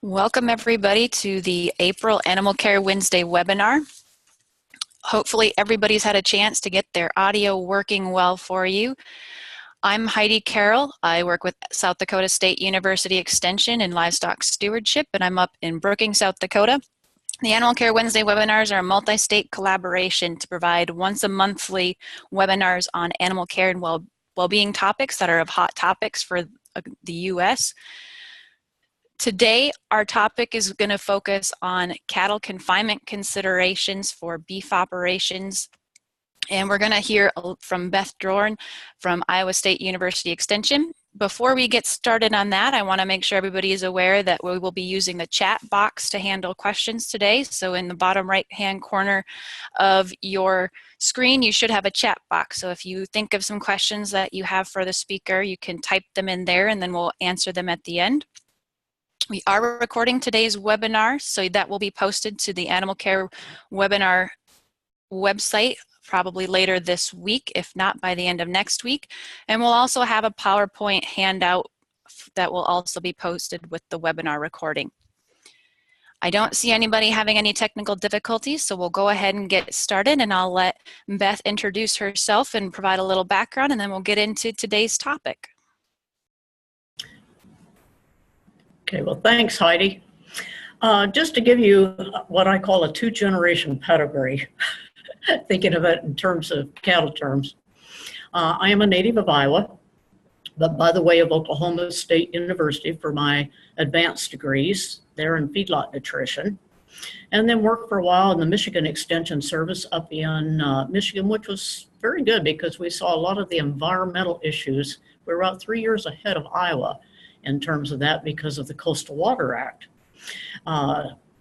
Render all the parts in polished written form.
Welcome everybody to the April Animal Care Wednesday webinar. Hopefully everybody's had a chance to get their audio working well for you. I'm Heidi Carroll. I work with South Dakota State University Extension in Livestock Stewardship, and I'm up in Brookings, South Dakota. The Animal Care Wednesday webinars are a multi-state collaboration to provide once a monthly webinars on animal care and well-being topics that are of hot topics for the U.S. Today, our topic is going to focus on cattle confinement considerations for beef operations. And we're going to hear from Beth Doran from Iowa State University Extension. Before we get started on that, I want to make sure everybody is aware that we will be using the chat box to handle questions today. So in the bottom right-hand corner of your screen, you should have a chat box. So if you think of some questions that you have for the speaker, you can type them in there and then we'll answer them at the end. We are recording today's webinar, so that will be posted to the Animal Care webinar website probably later this week, if not by the end of next week. And we'll also have a PowerPoint handout that will also be posted with the webinar recording. I don't see anybody having any technical difficulties, so we'll go ahead and get started, and I'll let Beth introduce herself and provide a little background, and then we'll get into today's topic. Okay, well, thanks, Heidi. Just to give you what I call a two-generation pedigree, thinking of it in terms of cattle terms. I am a native of Iowa, but by the way of Oklahoma State University for my advanced degrees there in feedlot nutrition, and then worked for a while in the Michigan Extension Service up in Michigan, which was very good because we saw a lot of the environmental issues. We were about 3 years ahead of Iowa in terms of that because of the Coastal Water Act.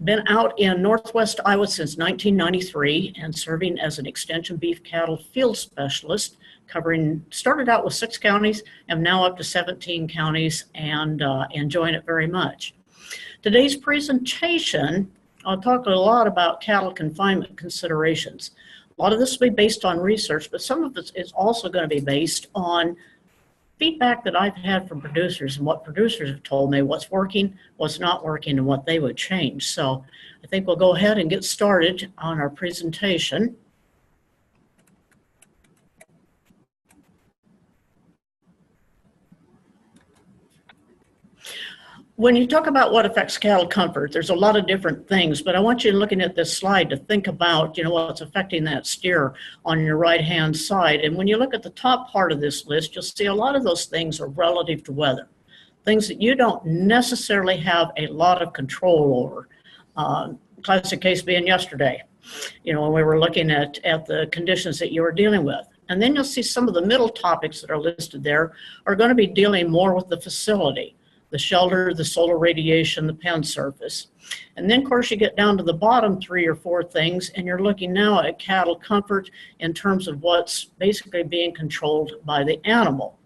Been out in Northwest Iowa since 1993 and serving as an extension beef cattle field specialist, started out with 6 counties, am now up to 17 counties and enjoying it very much. Today's presentation, I'll talk a lot about cattle confinement considerations. A lot of this will be based on research, but some of it is also going to be based on feedback that I've had from producers and what producers have told me, what's working, what's not working, and what they would change. So I think we'll go ahead and get started on our presentation. When you talk about what affects cattle comfort, there's a lot of different things, but I want you looking at this slide to think about, what's affecting that steer on your right-hand side. And when you look at the top part of this list, you'll see a lot of those things are relative to weather, things that you don't necessarily have a lot of control over. Classic case being yesterday, when we were looking at the conditions that you were dealing with. And then you'll see some of the middle topics that are listed there are going to be dealing more with the facility, the shelter, the solar radiation, the pen surface. And then, of course, you get down to the bottom 3 or 4 things, and you're looking now at cattle comfort in terms of what's basically being controlled by the animal.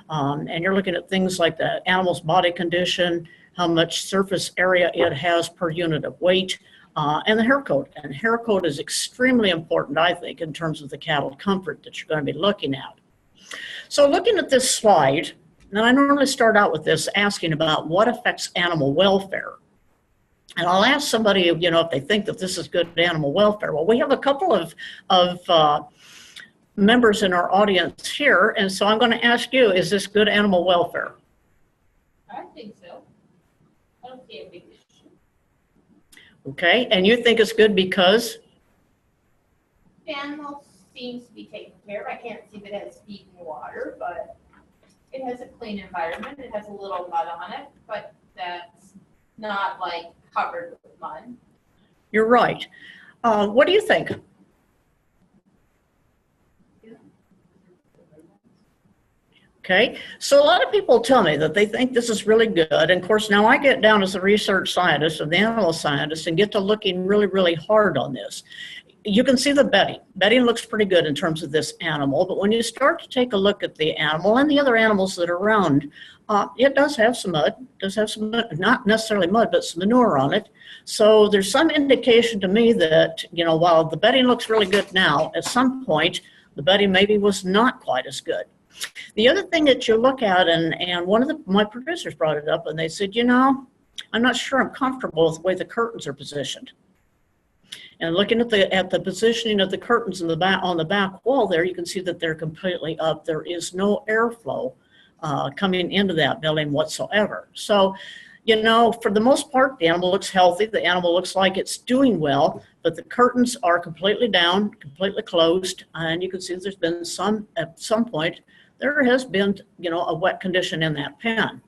And you're looking at things like the animal's body condition, how much surface area it has per unit of weight, and the hair coat. And hair coat is extremely important, I think, in terms of the cattle comfort that you're going to be looking at. So looking at this slide, and I normally start out with this asking about what affects animal welfare. And I'll ask somebody, if they think that this is good animal welfare. Well, we have a couple of members in our audience here, and so I'm going to ask you, is this good animal welfare? I think so. I don't see a big issue. Okay, and you think it's good because? The animal seems to be taken care of. I can't see that it has feed and water, but it has a clean environment. It has a little mud on it, but that's not like covered with mud. You're right. What do you think? Okay, so a lot of people tell me that they think this is really good. And of course, now I get down as a research scientist and the animal scientist and get to looking really, really hard on this. You can see the bedding. Bedding looks pretty good in terms of this animal, but when you start to take a look at the animal and the other animals that are around, it does have some mud. It does have some, not necessarily mud, but some manure on it. So there's some indication to me that, while the bedding looks really good now, at some point, the bedding maybe was not quite as good. The other thing that you look at, and one of my producers brought it up, and they said, I'm not sure I'm comfortable with the way the curtains are positioned. And looking at the positioning of the curtains in the back, on the back wall there, you can see that they're completely up. There is no airflow coming into that building whatsoever. So, you know, for the most part, the animal looks healthy. The animal looks like it's doing well, but the curtains are completely down, completely closed. And you can see there's been some, at some point, there has been, you know, a wet condition in that pen.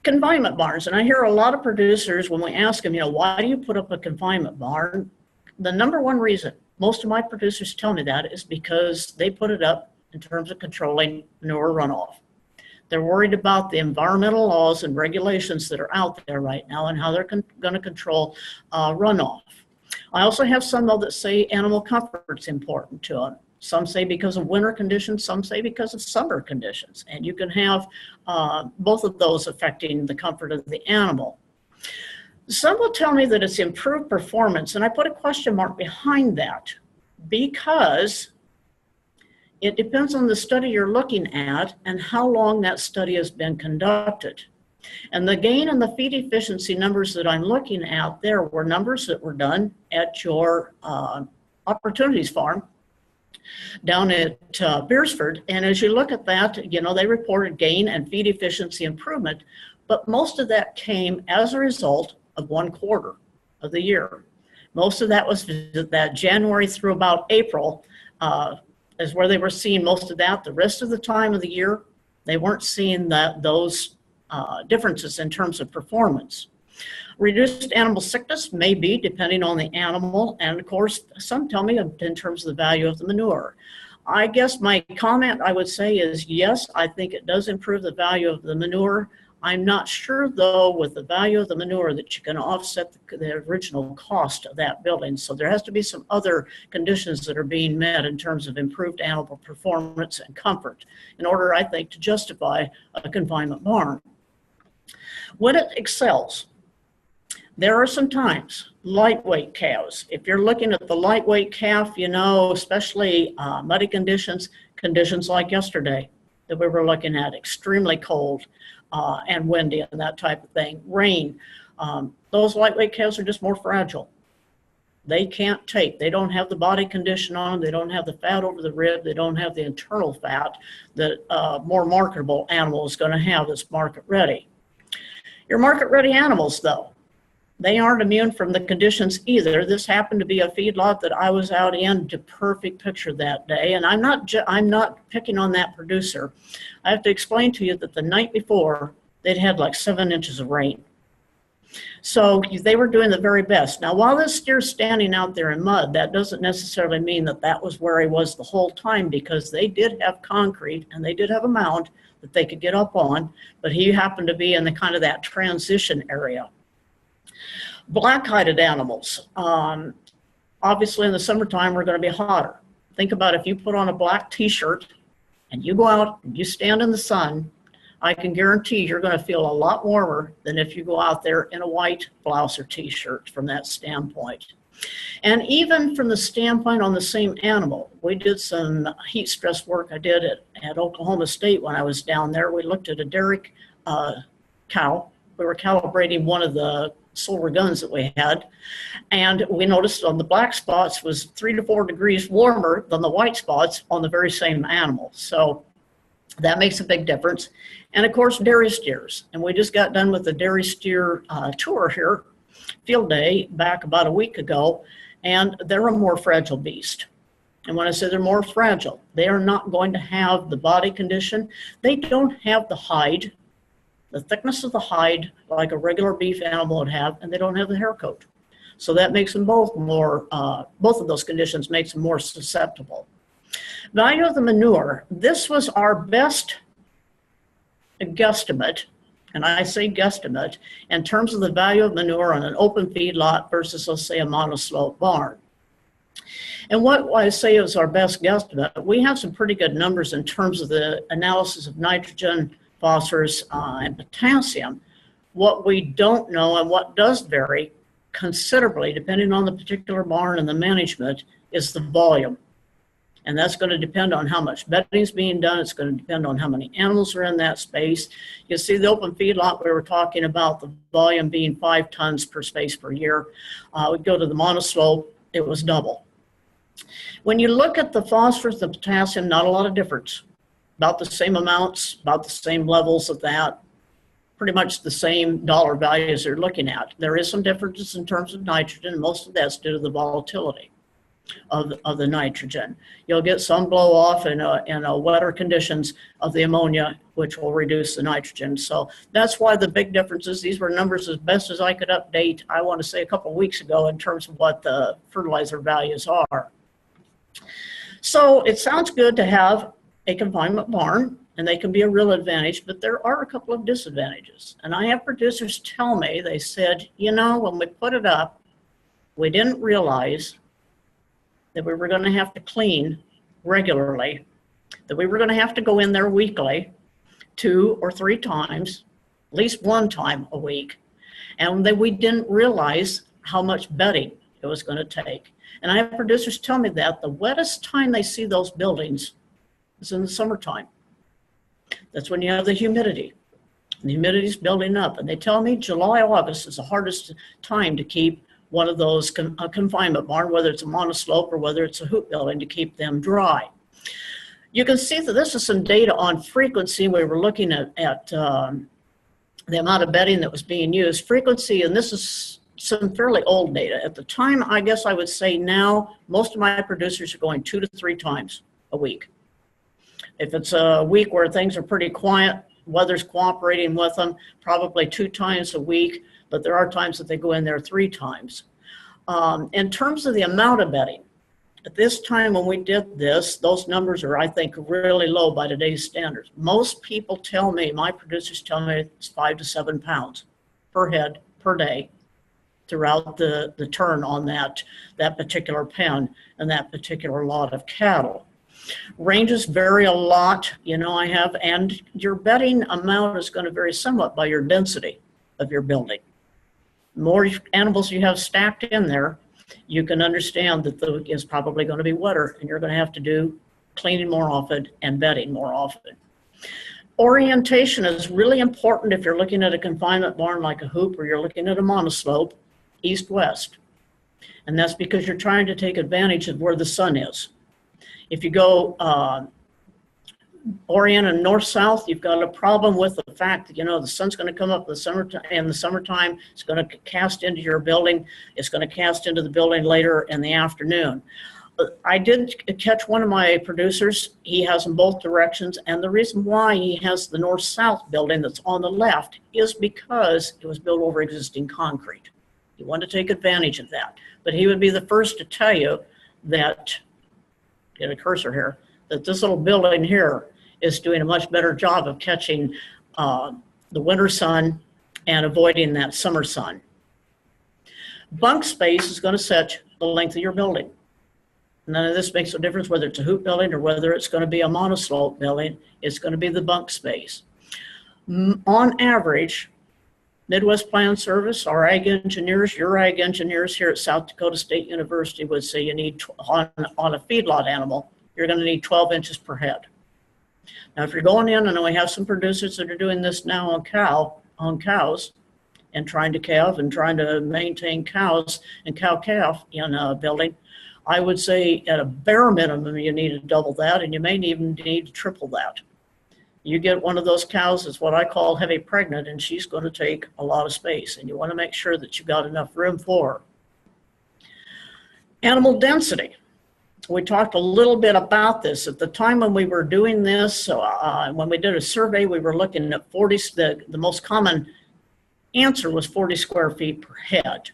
Confinement barns, and I hear a lot of producers when we ask them, you know, why do you put up a confinement barn? The number one reason most of my producers tell me that is because they put it up in terms of controlling manure runoff. They're worried about the environmental laws and regulations that are out there right now and how they're going to control runoff. I also have some though that say animal comfort's important to them. Some say because of winter conditions, some say because of summer conditions. And you can have both of those affecting the comfort of the animal. Some will tell me that it's improved performance, and I put a question mark behind that because it depends on the study you're looking at and how long that study has been conducted. And the gain and the feed efficiency numbers that I'm looking at there were numbers that were done at your Opportunities Farm down at Beersford. And as you look at that, you know, they reported gain and feed efficiency improvement, but most of that came as a result of 1 quarter of the year. Most of that was that January through about April is where they were seeing most of that. The rest of the time of the year, they weren't seeing those differences in terms of performance. Reduced animal sickness may be depending on the animal, and of course some tell me in terms of the value of the manure. I guess my comment I would say is yes, I think it does improve the value of the manure. I'm not sure though with the value of the manure that you can offset the original cost of that building. So there has to be some other conditions that are being met in terms of improved animal performance and comfort in order, I think, to justify a confinement barn. When it excels, there are some times, lightweight calves. If you're looking at the lightweight calf, you know, especially muddy conditions like yesterday that we were looking at, extremely cold and windy and that type of thing, rain, those lightweight calves are just more fragile. They can't take, they don't have the body condition on them, they don't have the fat over the rib, they don't have the internal fat that a more marketable animal is going to have that's market ready. Your market ready animals though, they aren't immune from the conditions either. This happened to be a feedlot that I was out in to perfect picture that day. And I'm not picking on that producer. I have to explain to you that the night before, they'd had like 7 inches of rain. So they were doing the very best. Now, while this steer's standing out there in mud, that doesn't necessarily mean that that was where he was the whole time, because they did have concrete and they did have a mound that they could get up on, but he happened to be in the kind of that transition area. Black-hided animals, obviously in the summertime we're going to be hotter. Think about if you put on a black t-shirt and you go out and you stand in the sun, I can guarantee you're going to feel a lot warmer than if you go out there in a white blouse or t-shirt from that standpoint. And even from the standpoint on the same animal, we did some heat stress work I did at Oklahoma State when I was down there. We looked at a dairy cow. We were calibrating one of the solar guns that we had, and we noticed on the black spots was 3 to 4 degrees warmer than the white spots on the very same animal. So that makes a big difference. And of course, dairy steers. And we just got done with the dairy steer tour here, field day, back about a week ago, and they're a more fragile beast. And when I say they're more fragile, they are not going to have the body condition. They don't have the hide, the thickness of the hide like a regular beef animal would have, and they don't have the hair coat. So that makes them both more, both of those conditions makes them more susceptible. Value of the manure. This was our best guesstimate, and I say guesstimate, in terms of the value of manure on an open feed lot versus, let's say, a monoslope barn. And what I say is our best guesstimate, we have some pretty good numbers in terms of the analysis of nitrogen, phosphorus, and potassium. What we don't know, and what does vary considerably depending on the particular barn and the management, is the volume. And that's going to depend on how much bedding is being done. It's going to depend on how many animals are in that space. You see the open feedlot, we were talking about the volume being 5 tons per space per year. We go to the monoslope, it was double. When you look at the phosphorus and potassium, not a lot of difference. About the same amounts, about the same levels of that, pretty much the same dollar values they're looking at. There is some differences in terms of nitrogen. Most of that's due to the volatility of the nitrogen. You'll get some blow off in wetter conditions of the ammonia, which will reduce the nitrogen. So that's why the big differences, these were numbers as best as I could update, I want to say a couple of weeks ago, in terms of what the fertilizer values are. So it sounds good to have a confinement barn, and they can be a real advantage, but there are a couple of disadvantages. And I have producers tell me, they said, you know, when we put it up, we didn't realize that we were going to have to clean regularly, that we were going to have to go in there weekly, 2 or 3 times, at least 1 time a week, and that we didn't realize how much bedding it was going to take. And I have producers tell me that the wettest time they see those buildings is in the summertime. That's when you have the humidity. And the humidity is building up. And they tell me July, August is the hardest time to keep one of those confinement barn, whether it's a monoslope or whether it's a hoop building, to keep them dry. You can see that this is some data on frequency. We were looking at the amount of bedding that was being used. Frequency, and this is some fairly old data. At the time, I guess I would say now, most of my producers are going 2 to 3 times a week. If it's a week where things are pretty quiet, weather's cooperating with them, probably 2 times a week, but there are times that they go in there 3 times. In terms of the amount of bedding, at this time when we did this, those numbers are, I think, really low by today's standards. Most people tell me, my producers tell me, it's 5 to 7 pounds per head per day throughout the turn on that particular pen and that particular lot of cattle. Ranges vary a lot, you know, and your bedding amount is going to vary somewhat by your density of your building. The more animals you have stacked in there, you can understand that it's probably going to be wetter, and you're going to have to do cleaning more often and bedding more often. Orientation is really important if you're looking at a confinement barn like a hoop, or you're looking at a monoslope, east-west. And that's because you're trying to take advantage of where the sun is. If you go oriented north-south, you've got a problem with the fact that, you know, the sun's going to come up in the summertime. It's going to cast into your building. It's going to cast into the building later in the afternoon. I did catch one of my producers. He has them both directions, and the reason why he has the north-south building that's on the left is because it was built over existing concrete. He wanted to take advantage of that, but he would be the first to tell you that, get a cursor here, that this little building here is doing a much better job of catching the winter sun and avoiding that summer sun. Bunk space is going to set the length of your building. None of this makes a difference whether it's a hoop building or whether it's going to be a monoslope building. It's going to be the bunk space. On average, Midwest Plant Service, our ag engineers, your ag engineers here at South Dakota State University would say you need, on a feedlot animal, you're going to need 12 inches per head. Now, if you're going in, and we have some producers that are doing this now on cows, and trying to calve and trying to maintain cows and cow-calf in a building, I would say at a bare minimum you need to double that, and you may even need to triple that. You get one of those cows that's what I call heavy pregnant, and she's going to take a lot of space, and you want to make sure that you've got enough room for her. Animal density. We talked a little bit about this. At the time when we were doing this, when we did a survey, we were looking at 40, the most common answer was 40 square feet per head.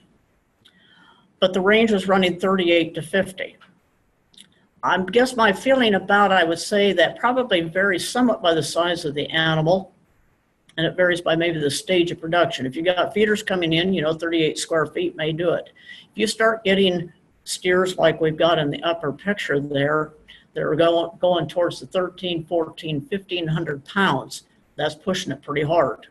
But the range was running 38 to 50. I guess my feeling about it, I would say that probably varies somewhat by the size of the animal, and it varies by maybe the stage of production. If you got feeders coming in, you know, 38 square feet may do it. If you start getting steers like we've got in the upper picture there, that are going towards the 13, 14, 1,500 pounds, that's pushing it pretty hard.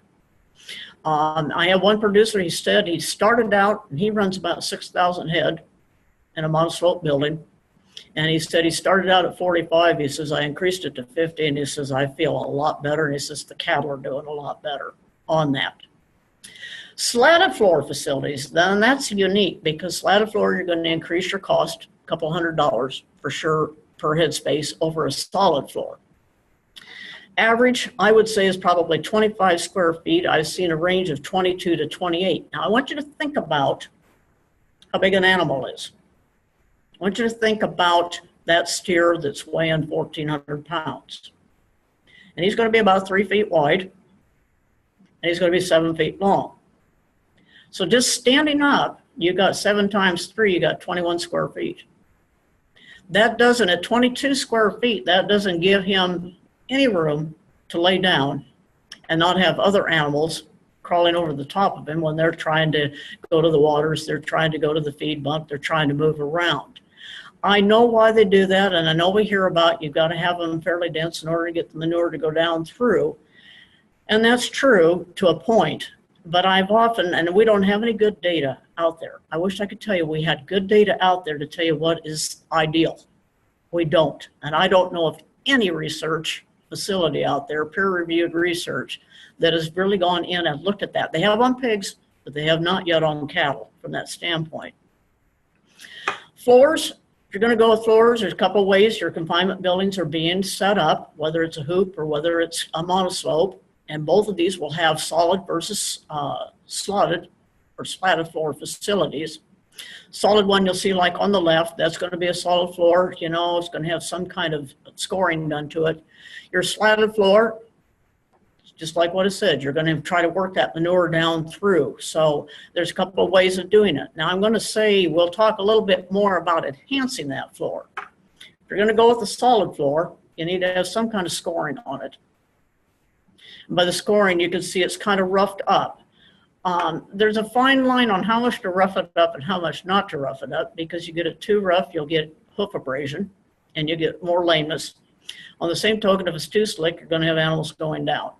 I have one producer, he said he started out, and he runs about 6,000 head in a monoslope building. And he said he started out at 45. He says, I increased it to 50. And he says, I feel a lot better. And he says, the cattle are doing a lot better on that. Slatted floor facilities, then that's unique because slatted floor, you're going to increase your cost a couple $100 for sure per head space over a solid floor. Average, I would say, is probably 25 square feet. I've seen a range of 22 to 28. Now, I want you to think about how big an animal is. I want you to think about that steer that's weighing 1,400 pounds. And he's going to be about 3 feet wide, and he's going to be 7 feet long. So just standing up, you got 7 times 3, you got 21 square feet. That doesn't, at 22 square feet, that doesn't give him any room to lay down and not have other animals crawling over the top of him when they're trying to go to the waters, they're trying to go to the feed bunk, they're trying to move around. I know why they do that, and I know we hear about you've got to have them fairly dense in order to get the manure to go down through. And that's true to a point, but I've often, and we don't have any good data out there. I wish I could tell you we had good data out there to tell you what is ideal. We don't, and I don't know of any research facility out there, peer-reviewed research, that has really gone in and looked at that. They have on pigs, but they have not yet on cattle from that standpoint. Floors, if you're going to go with floors, there's a couple of ways your confinement buildings are being set up, whether it's a hoop or whether it's a monoslope, and both of these will have solid versus slotted or slatted floor facilities. Solid one you'll see like on the left, that's going to be a solid floor, you know, it's going to have some kind of scoring done to it. Your slatted floor, just like what it said, you're going to try to work that manure down through. So there's a couple of ways of doing it. Now I'm going to say, we'll talk a little bit more about enhancing that floor. If you're going to go with a solid floor, you need to have some kind of scoring on it. And by the scoring, you can see it's kind of roughed up. There's a fine line on how much to rough it up and how much not to rough it up, because you get it too rough, you'll get hoof abrasion and you get more lameness. On the same token, if it's too slick, you're going to have animals going down.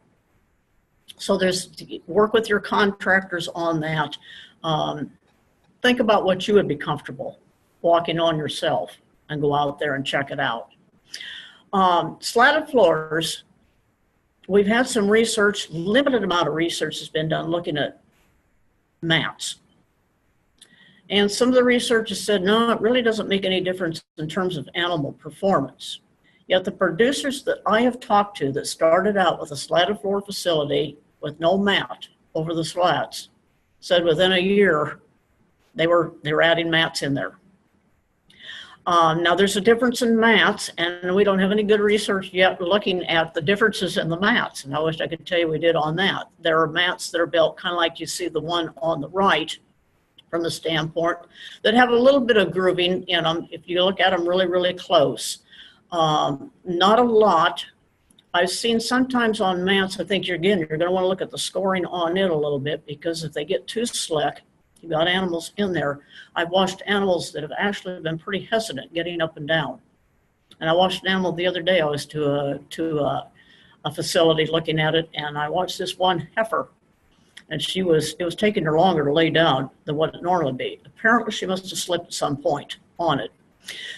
So there's, work with your contractors on that. Think about what you would be comfortable walking on yourself and go out there and check it out. Slatted floors, we've had some research, limited amount of research has been done looking at mats. And some of the research has said, no, it really doesn't make any difference in terms of animal performance. Yet the producers that I have talked to that started out with a slatted floor facility with no mat over the slats said within a year they were adding mats in there. Now there's a difference in mats, and we don't have any good research yet looking at the differences in the mats, and I wish I could tell you we did on that. There are mats that are built kind of like you see the one on the right from the standpoint that have a little bit of grooving in them if you look at them really, really close. Not a lot. I've seen sometimes on mats, I think you're going to want to look at the scoring on it a little bit, because if they get too slick, you've got animals in there. I've watched animals that have actually been pretty hesitant getting up and down. And I watched an animal the other day. I was to a facility looking at it, and I watched this one heifer, and it was taking her longer to lay down than what it normally be. Apparently she must have slipped at some point on it.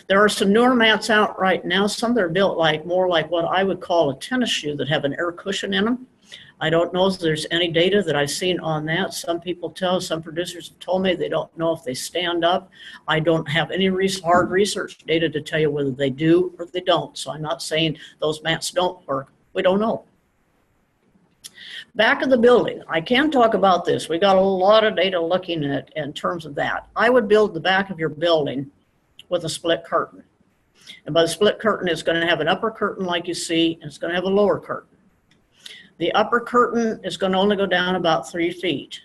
There are some newer mats out right now. Some that are built like more like what I would call a tennis shoe that have an air cushion in them. I don't know if there's any data that I've seen on that. Some producers have told me they don't know if they stand up. I don't have any hard research data to tell you whether they do or they don't. So I'm not saying those mats don't work. We don't know. Back of the building, I can talk about this. We got a lot of data looking at in terms of that. I would build the back of your building with a split curtain. And by the split curtain, it's going to have an upper curtain like you see, and it's going to have a lower curtain. The upper curtain is going to only go down about 3 feet.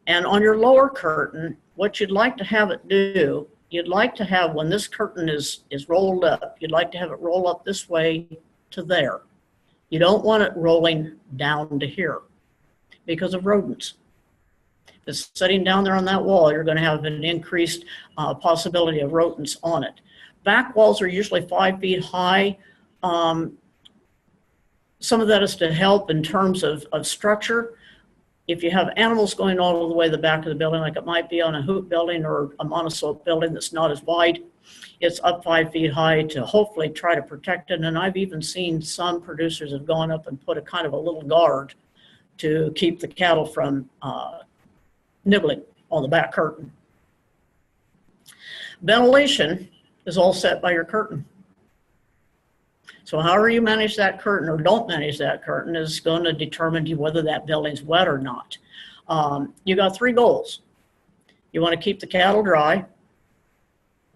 And on your lower curtain, what you'd like to have it do, you'd like to have, when this curtain is rolled up, you'd like to have it roll up this way to there. You don't want it rolling down to here because of rodents. If it's sitting down there on that wall, you're going to have an increased possibility of rodents on it. Back walls are usually 5 feet high. Some of that is to help in terms of structure. If you have animals going all the way to the back of the building, like it might be on a hoop building or a monoslope building that's not as wide, it's up 5 feet high to hopefully try to protect it. And I've even seen some producers have gone up and put a kind of a little guard to keep the cattle from nibbling on the back curtain. Ventilation is all set by your curtain. So however you manage that curtain or don't manage that curtain is going to determine whether that building's wet or not. You got 3 goals. You want to keep the cattle dry.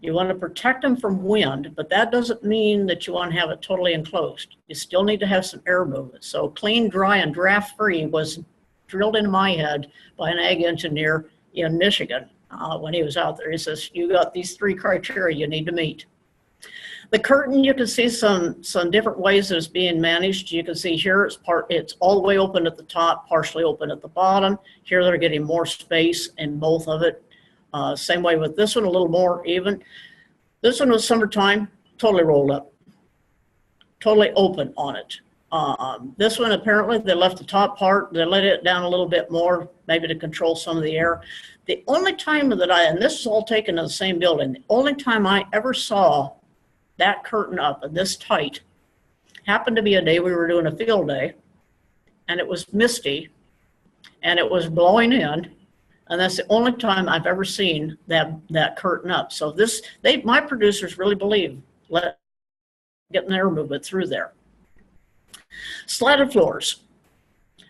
You want to protect them from wind, but that doesn't mean that you want to have it totally enclosed. You still need to have some air movement. So clean, dry, and draft-free was drilled into my head by an ag engineer in Michigan when he was out there. He says, you got these 3 criteria you need to meet. The curtain, you can see some different ways that it's being managed. You can see here it's all the way open at the top, partially open at the bottom. Here they're getting more space in both of it. Same way with this one, a little more even. This one was summertime, totally rolled up, totally open on it. This one, apparently, they left the top part, they let it down a little bit more, maybe to control some of the air. The only time that and this is all taken in the same building, the only time I ever saw that curtain up and this tight happened to be a day we were doing a field day, and it was misty, and it was blowing in. And that's the only time I've ever seen that curtain up. So my producers really believe getting air movement through there. Slatted floors,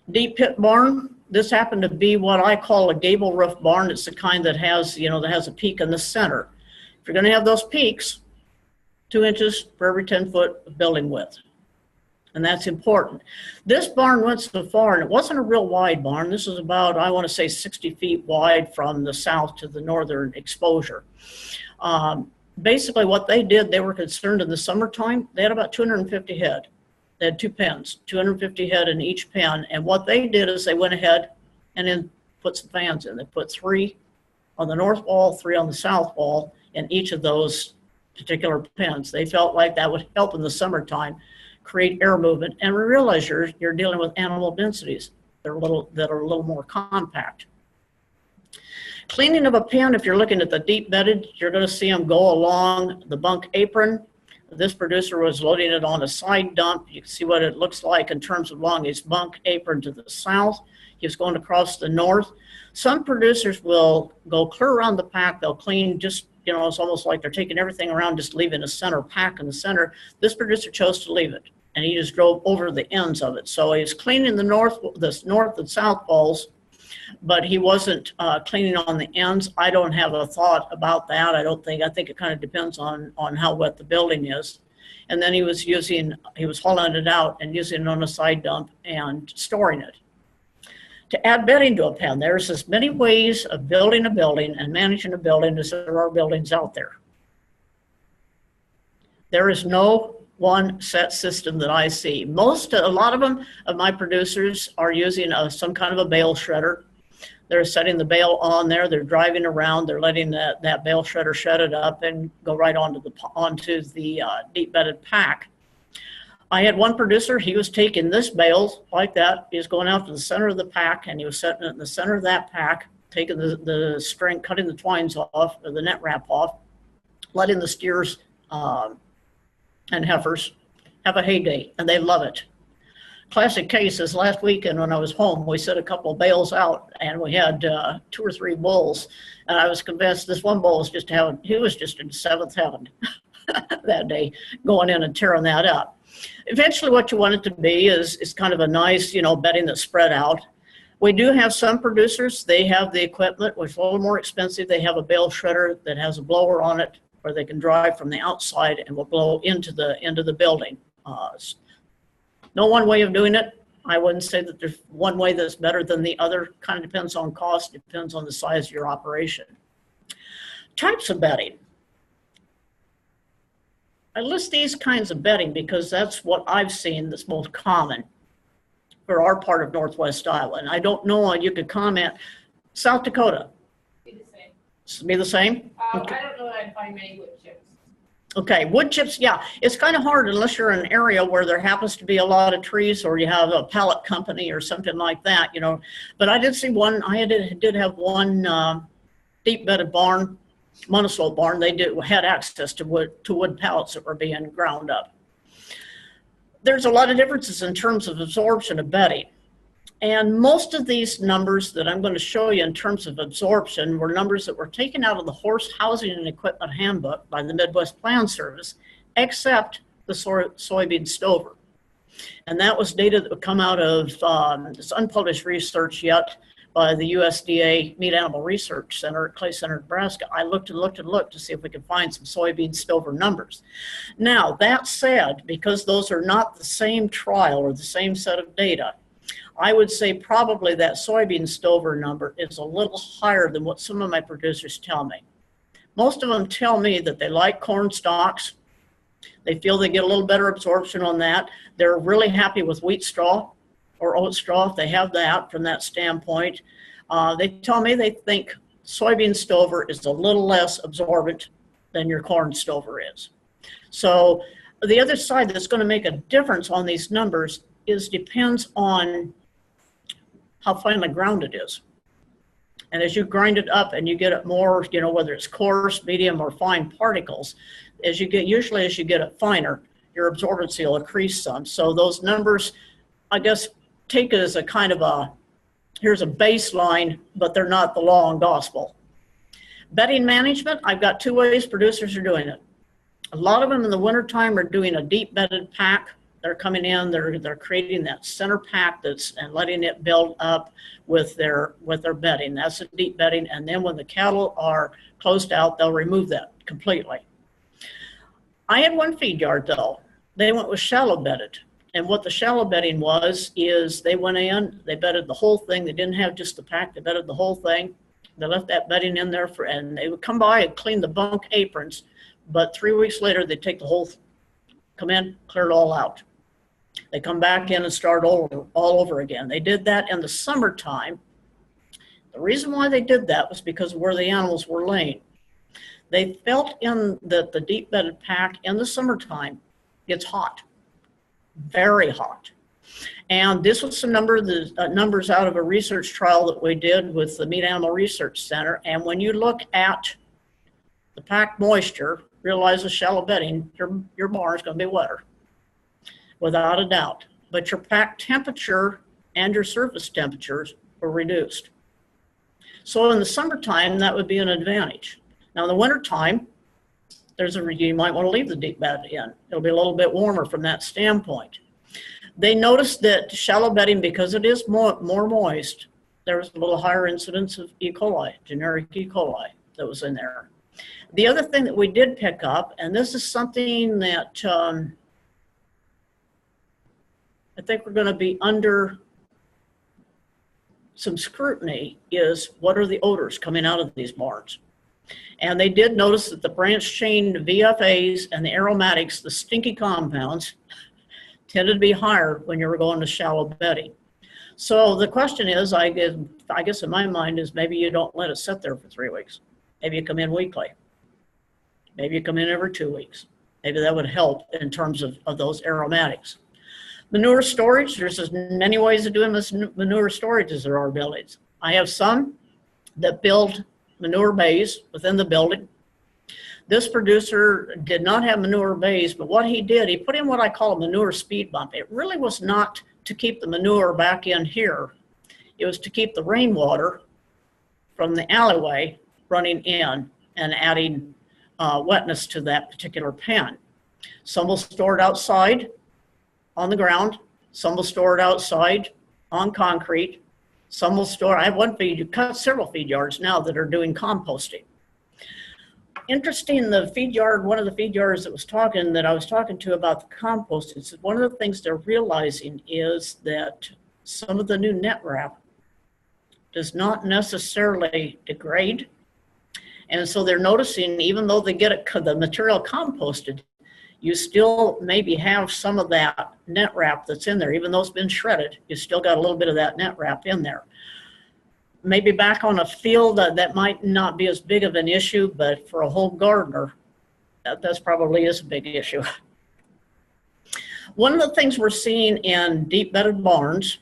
deep pit barn. This happened to be what I call a gable roof barn. It's the kind that has, that has a peak in the center. If you're going to have those peaks, 2 inches for every 10 foot of building width. And that's important. This barn went so far, and it wasn't a real wide barn. This is about, I want to say, 60 feet wide from the south to the northern exposure. Basically, what they did, they were concerned in the summertime. They had about 250 head. They had 2 pens, 250 head in each pen. And what they did is they went ahead and then put some fans in. They put 3 on the north wall, 3 on the south wall, in each of those particular pens. They felt like that would help in the summertime create air movement, and realize you're dealing with animal densities that are a little more compact. Cleaning of a pen, if you're looking at the deep bedded, you're going to see them go along the bunk apron. This producer was loading it on a side dump. You can see what it looks like in terms of along his bunk apron to the south. He was going across the north. Some producers will go clear around the pack. They'll clean just, it's almost like they're taking everything around, just leaving a center pack in the center. This producer chose to leave it, and he just drove over the ends of it. So he's cleaning the north and south walls, but he wasn't cleaning on the ends. I don't have a thought about that. I think it kind of depends on how wet the building is. And then he was hauling it out and using it on a side dump and storing it. To add bedding to a pen, there's as many ways of building a building and managing a building as there are buildings out there. There is no one set system that I see. A lot of them, of my producers, are using some kind of a bale shredder. They're setting the bale on there, they're driving around, they're letting that bale shredder shred it up and go right onto the deep bedded pack. I had one producer, he was taking this bale like that, he was going out to the center of the pack, and he was setting it in the center of that pack, taking the string, cutting the twines off, or the net wrap off, letting the steers and heifers have a heyday, and they love it. Classic case is last weekend when I was home, we set a couple of bales out, and we had 2 or 3 bulls, and I was convinced this one bull was he was just in 7th heaven that day, going in and tearing that up. Eventually what you want it to be is kind of a nice, bedding that's spread out. We do have some producers, they have the equipment, which is a little more expensive. They have a bale shredder that has a blower on it, where they can drive from the outside and will blow into the building. No one way of doing it. I wouldn't say that there's one way that's better than the other. Kind of depends on cost, depends on the size of your operation. Types of bedding. I list these kinds of bedding because that's what I've seen that's most common for our part of Northwest Iowa. And I don't know, you could comment. South Dakota. Be the same. Be the same? Okay. I don't know that I'd find many wood chips. Okay, wood chips, yeah. It's kind of hard unless you're in an area where there happens to be a lot of trees, or you have a pallet company or something like that, But I did see one, I did have one deep bedded barn monoslope barn, they had access to wood pallets that were being ground up. There's a lot of differences in terms of absorption of bedding. And most of these numbers that I'm going to show you in terms of absorption were numbers that were taken out of the Horse Housing and Equipment Handbook by the Midwest Plan Service, except the soybean stover. And that was data that would come out of this unpublished research yet by the USDA Meat Animal Research Center at Clay Center, Nebraska. I looked and looked and looked to see if we could find some soybean stover numbers. Now, that said, because those are not the same trial or the same set of data, I would say probably that soybean stover number is a little higher than what some of my producers tell me. Most of them tell me that they like corn stalks. They feel they get a little better absorption on that. They're really happy with wheat straw or oat straw if they have that from that standpoint. They tell me they think soybean stover is a little less absorbent than your corn stover is. So the other side that's going to make a difference on these numbers depends on how finely ground it is. And as you grind it up and you get it more, you know, whether it's coarse, medium, or fine particles, usually as you get it finer, your absorbency will increase some. So those numbers, I guess, take it as a kind of here's a baseline, but they're not the law and gospel. Bedding management, I've got two ways producers are doing it. A lot of them in the wintertime are doing a deep bedded pack. They're coming in, they're creating that center pack and letting it build up with their bedding. That's a deep bedding. And then when the cattle are closed out, they'll remove that completely. I had one feed yard though. They went with shallow bedded. And what the shallow bedding is they went in, they bedded the whole thing. They didn't have just the pack, they bedded the whole thing. They left that bedding in there and they would come by and clean the bunk aprons. But 3 weeks later, they'd take come in, clear it all out. They come back in and start all over again. They did that in the summertime. The reason why they did that was because of where the animals were laying. They felt in that the deep bedded pack in the summertime gets hot, very hot. And this was some numbers out of a research trial that we did with the Meat Animal Research Center. And when you look at the pack moisture, realize with shallow bedding, your barn is going to be wetter, without a doubt. But your pack temperature and your surface temperatures were reduced. So in the summertime, that would be an advantage. Now in the wintertime, you might want to leave the deep bed in. It'll be a little bit warmer from that standpoint. They noticed that shallow bedding, because it is more moist, there was a little higher incidence of E. coli, generic E. coli that was in there. The other thing that we did pick up, and this is something that I think we're going to be under some scrutiny, is what are the odors coming out of these barns? And they did notice that the branched chain VFAs and the aromatics, the stinky compounds, tended to be higher when you were going to shallow bedding. So the question is, I guess in my mind, is maybe you don't let it sit there for 3 weeks. Maybe you come in weekly. Maybe you come in every 2 weeks. Maybe that would help in terms of those aromatics. Manure storage, there's as many ways of doing this manure storage as there are buildings. I have some that build manure bays within the building. This producer did not have manure bays, but what he did, he put in what I call a manure speed bump. It really was not to keep the manure back in here. It was to keep the rainwater from the alleyway running in and adding wetness to that particular pen. Some will store it outside on the ground. Some will store it outside on concrete. Some will store, I have several feed yards now that are doing composting. Interesting, one of the feed yards that I was talking to about the compost, is one of the things they're realizing is that some of the new net wrap does not necessarily degrade. And so they're noticing, even though they get the material composted, you still maybe have some of that net wrap that's in there. Even though it's been shredded, you still got a little bit of that net wrap in there. Maybe back on a field that might not be as big of an issue, but for a home gardener, that probably is a big issue. One of the things we're seeing in deep bedded barns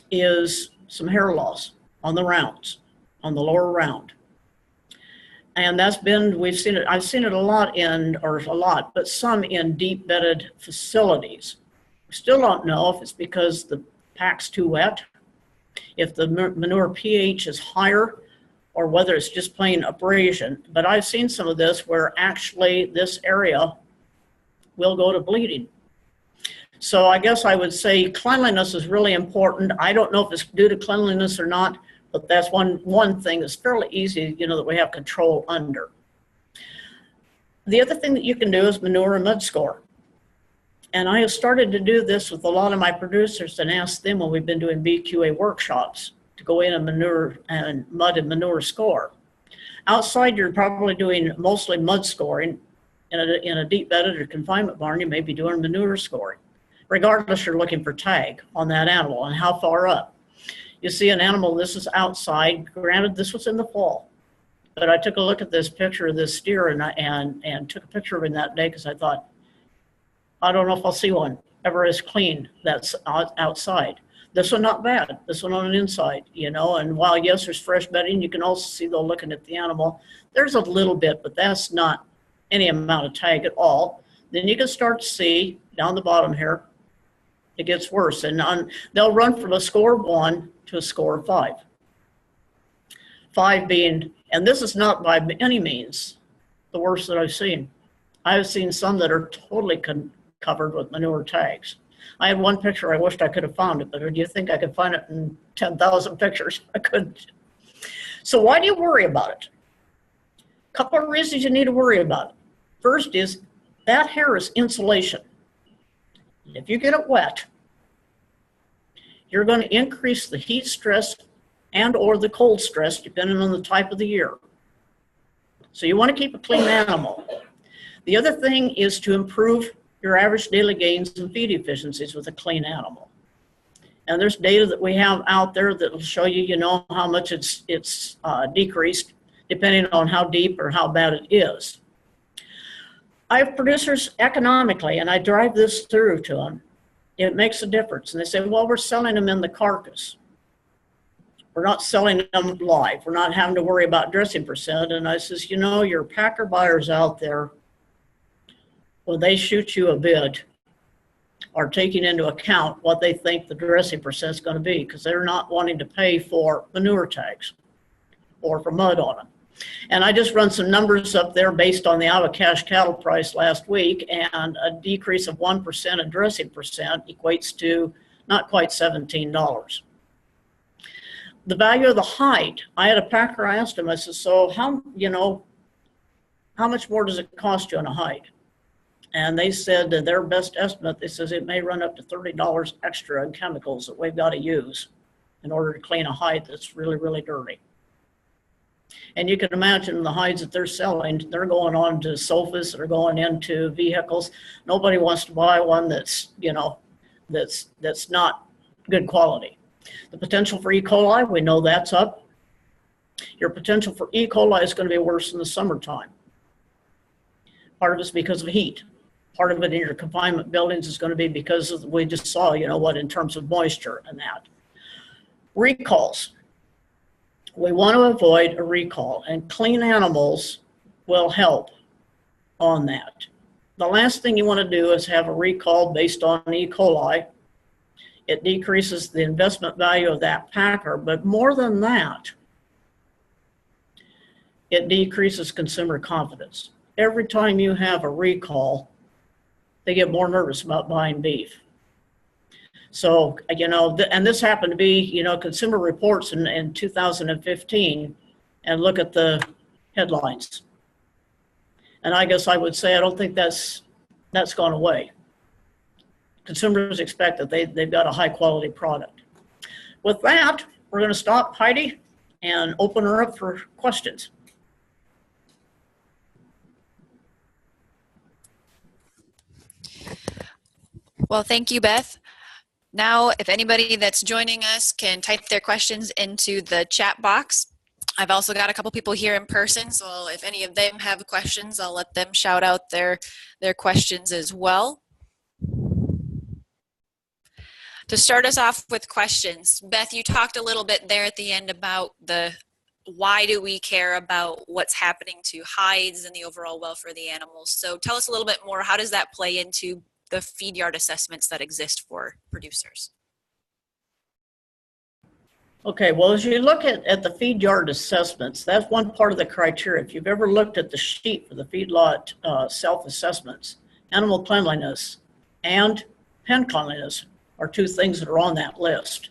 is some hair loss on the rounds, on the lower round. And that's been, we've seen it, I've seen it a lot but some in deep bedded facilities. We still don't know if it's because the pack's too wet, if the manure pH is higher, or whether it's just plain abrasion. But I've seen some of this where actually this area will go to bleeding. So I guess I would say cleanliness is really important. I don't know if it's due to cleanliness or not, but that's one thing that's fairly easy, that we have control under. The other thing that you can do is manure and mud score. And I have started to do this with a lot of my producers and ask them when we've been doing BQA workshops to go in and manure and mud and manure score. Outside, you're probably doing mostly mud scoring. In a deep bedded or confinement barn, you may be doing manure scoring. Regardless, you're looking for tag on that animal and how far up. You see an animal, this is outside. Granted, this was in the fall, but I took a look at this picture of this steer and took a picture of him that day because I thought, I don't know if I'll see one ever as clean that's outside. This one not bad. This one on an inside, and while yes, there's fresh bedding, you can also see though looking at the animal, there's a little bit, but that's not any amount of tag at all. Then you can start to see down the bottom here, it gets worse. And they'll run from a score of 1 to a score of 5. 5 being, and this is not by any means the worst that I've seen. I've seen some that are totally covered with manure tags. I had one picture, I wished I could have found it, but do you think I could find it in 10,000 pictures? I couldn't. So why do you worry about it? A couple of reasons you need to worry about it. First is that hair is insulation. If you get it wet, you're going to increase the heat stress and or the cold stress depending on the type of the year. So you want to keep a clean animal. The other thing is to improve your average daily gains and feed efficiencies with a clean animal. And there's data that we have out there that will show you, how much it's decreased depending on how deep or how bad it is. I have producers economically, and I drive this through to them. It makes a difference. And they say, well, we're selling them in the carcass. We're not selling them live. We're not having to worry about dressing percent. And I says, your packer buyers out there, when they shoot you a bid, are taking into account what they think the dressing percent is going to be, because they're not wanting to pay for manure tags or for mud on them. And I just run some numbers up there based on the Iowa cash cattle price last week, and a decrease of 1% in dressing percent equates to not quite $17. The value of the hide, I had a packer, I asked him, I said, so how much more does it cost you on a hide? And they said that their best estimate, they says it may run up to $30 extra in chemicals that we've got to use in order to clean a hide that's really, really dirty. And you can imagine the hides that they're selling, they're going on to sofas, they're going into vehicles. Nobody wants to buy one that's, that's not good quality. The potential for E. coli, we know that's up. Your potential for E. coli is going to be worse in the summertime. Part of it's because of heat. Part of it in your confinement buildings is going to be because of, we just saw, in terms of moisture and that. Recalls. We want to avoid a recall, and clean animals will help on that. The last thing you want to do is have a recall based on E. coli. It decreases the investment value of that packer, but more than that, it decreases consumer confidence. Every time you have a recall, they get more nervous about buying beef. So, and this happened to be, Consumer Reports in 2015, and look at the headlines. And I guess I would say I don't think that's gone away. Consumers expect that they've got a high quality product. With that, we're going to stop Heidi and open her up for questions. Well, thank you, Beth. Now, if anybody that's joining us can type their questions into the chat box. I've also got a couple people here in person, so if any of them have questions, I'll let them shout out their questions as well. To start us off with questions, Beth, you talked a little bit there at the end about the why do we care about what's happening to hides and the overall welfare of the animals? So tell us a little bit more, how does that play into the feed yard assessments that exist for producers? Okay, well, as you look at the feed yard assessments, that's one part of the criteria. If you've ever looked at the sheet for the feedlot self-assessments, animal cleanliness and pen cleanliness are two things that are on that list.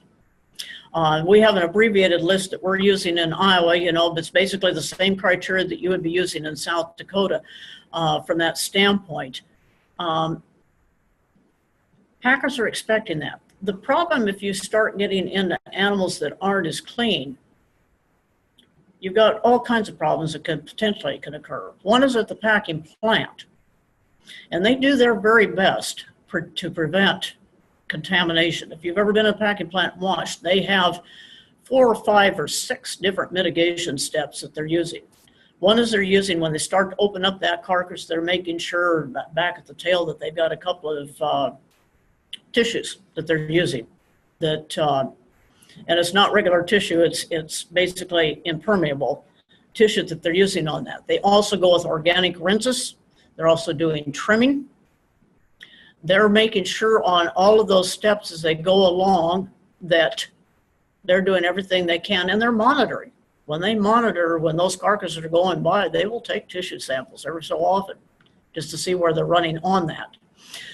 We have an abbreviated list that we're using in Iowa, you know, but it's basically the same criteria that you would be using in South Dakota from that standpoint. Packers are expecting that. The problem, if you start getting into animals that aren't as clean, you've got all kinds of problems that could potentially occur. One is at the packing plant, and they do their very best to prevent contamination. If you've ever been in a packing plant and watched, they have 4 or 5 or 6 different mitigation steps that they're using. One is they're using, when they start to open up that carcass, they're making sure back at the tail that they've got a couple of tissues that they're using, that and it's not regular tissue, it's basically impermeable tissue that they're using on that. They also go with organic rinses. They're also doing trimming. They're making sure on all of those steps as they go along that they're doing everything they can, and they're monitoring. When they monitor, when those carcasses are going by, they will take tissue samples every so often just to see where they're running on that.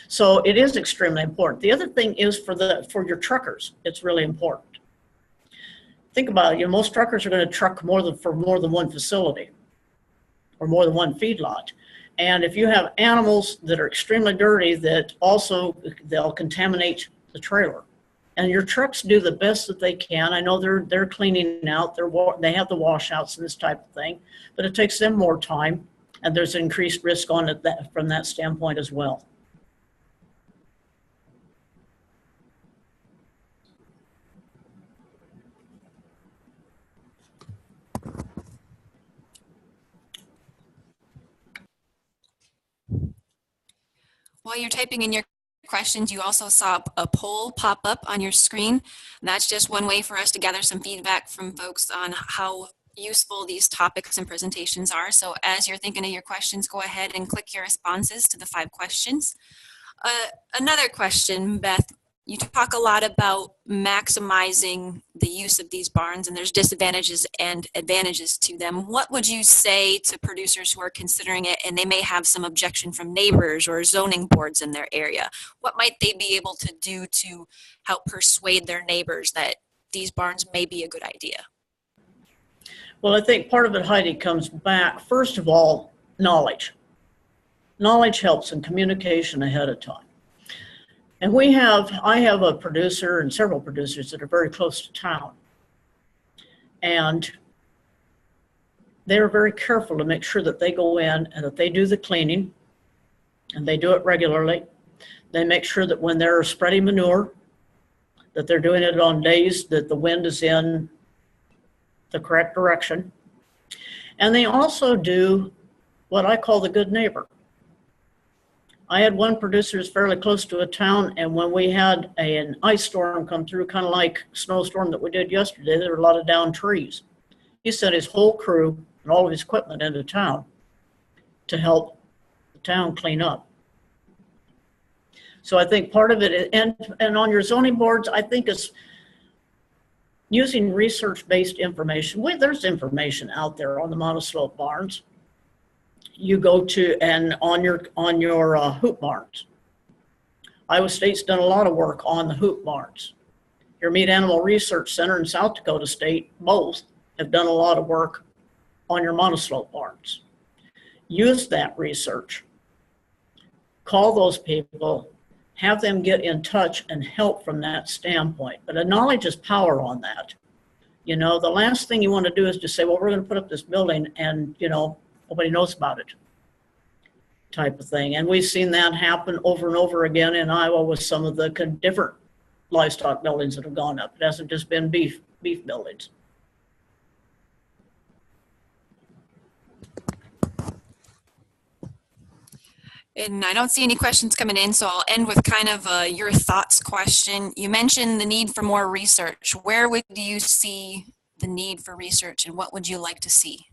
So it is extremely important. The other thing is for your truckers, it's really important. Think about it, you know, most truckers are going to truck for more than one facility or more than one feedlot. And if you have animals that are extremely dirty, that also they'll contaminate the trailer. And your trucks do the best that they can. I know they're cleaning out, they have the washouts and this type of thing, but it takes them more time, and there's an increased risk on it from that standpoint as well. While you're typing in your questions, you also saw a poll pop up on your screen. That's just one way for us to gather some feedback from folks on how useful these topics and presentations are. So as you're thinking of your questions, go ahead and click your responses to the 5 questions. Another question, Beth, you talk a lot about maximizing the use of these barns, and there's disadvantages and advantages to them. What would you say to producers who are considering it and they may have some objection from neighbors or zoning boards in their area? What might they be able to do to help persuade their neighbors that these barns may be a good idea? Well, I think part of it, Heidi, comes back, first of all, knowledge. Knowledge helps in communication ahead of time. And I have a producer and several producers that are very close to town. And they're very careful to make sure that they go in and that they do the cleaning, and they do it regularly. They make sure that when they're spreading manure, that they're doing it on days that the wind is in the correct direction. And they also do what I call the good neighbor. I had one producer who's fairly close to a town, and when we had an ice storm come through, kind of like snowstorm that we did yesterday, there were a lot of downed trees. He sent his whole crew and all of his equipment into town to help the town clean up. So I think part of it, and on your zoning boards, I think it's using research-based information. There's information out there on the monoslope barns. You go to, and on your hoop barns. Iowa State's done a lot of work on the hoop barns. Your Meat Animal Research Center and South Dakota State both have done a lot of work on your monoslope barns. Use that research. Call those people, have them get in touch and help from that standpoint. But knowledge is power on that. You know, the last thing you want to do is just say, well, we're going to put up this building and, you know, nobody knows about it, type of thing. And we've seen that happen over and over again in Iowa with some of the different livestock buildings that have gone up. It hasn't just been beef buildings. And I don't see any questions coming in, so I'll end with kind of a your thoughts question. You mentioned the need for more research. Where would you see the need for research, and what would you like to see?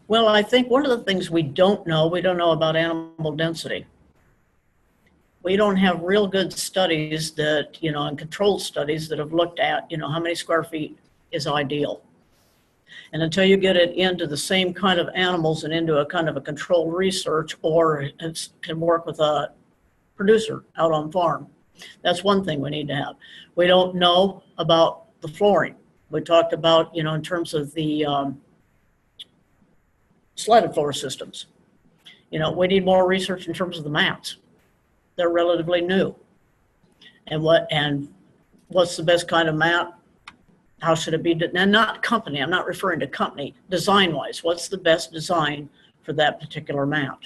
Well, I think one of the things we don't know about animal density. We don't have real good studies that, and controlled studies that have looked at, how many square feet is ideal. And until you get it into the same kind of animals and into a kind of a controlled research, or can work with a producer out on farm, that's one thing we need to have. We don't know about the flooring. We talked about, in terms of the slatted floor systems. We need more research in terms of the mats. They're relatively new. And what's the best kind of mat? How should it be? And not company, I'm not referring to company, design-wise. What's the best design for that particular mat?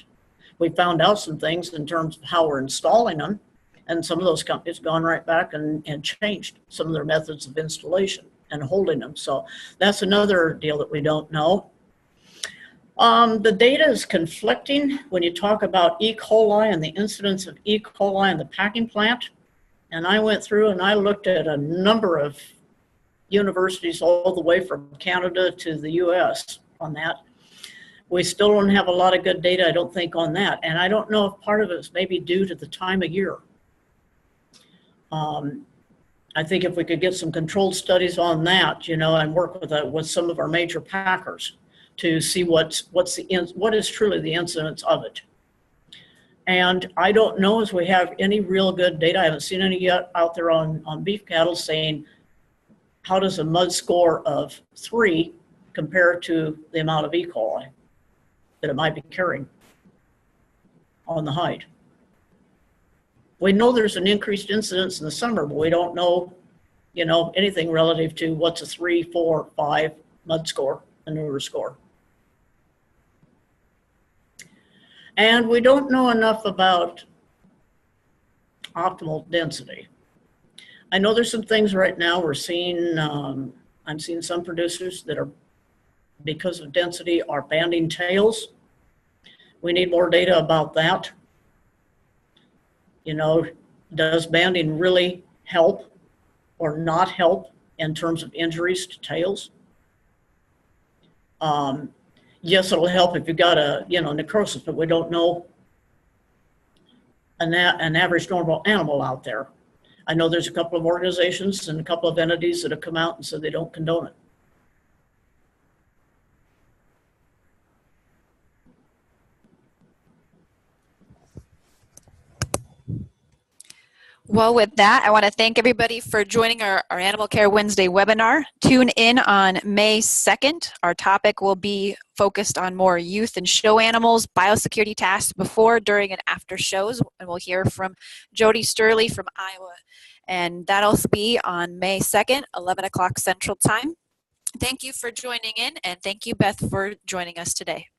We found out some things in terms of how we're installing them, and some of those companies gone right back and changed some of their methods of installation and holding them. So that's another deal that we don't know. The data is conflicting when you talk about E. coli and the incidence of E. coli in the packing plant. And I went through and I looked at a number of universities all the way from Canada to the US on that. We still don't have a lot of good data, I don't think, on that. And I don't know if part of it is maybe due to the time of year. I think if we could get some controlled studies on that, and work with some of our major packers to see what is truly the incidence of it. And I don't know if we have any real good data. I haven't seen any yet out there on beef cattle saying, how does a mud score of 3 compare to the amount of E. coli that it might be carrying on the hide? We know there's an increased incidence in the summer, but we don't know, anything relative to what's a 3, 4, 5 mud score, manure score. And we don't know enough about optimal density. I know there's some things right now we're seeing, I'm seeing some producers that are, because of density, are banding tails. We need more data about that. Does banding really help or not help in terms of injuries to tails? Yes, it'll help if you've got a, necrosis, but we don't know an average normal animal out there. I know there's a couple of organizations and a couple of entities that have come out and said they don't condone it. Well, with that, I want to thank everybody for joining our Animal Care Wednesday webinar. Tune in on May 2nd. Our topic will be focused on more youth and show animals, biosecurity tasks before, during, and after shows. And we'll hear from Jody Sturley from Iowa. And that'll be on May 2nd, 11 o'clock Central Time. Thank you for joining in, and thank you, Beth, for joining us today.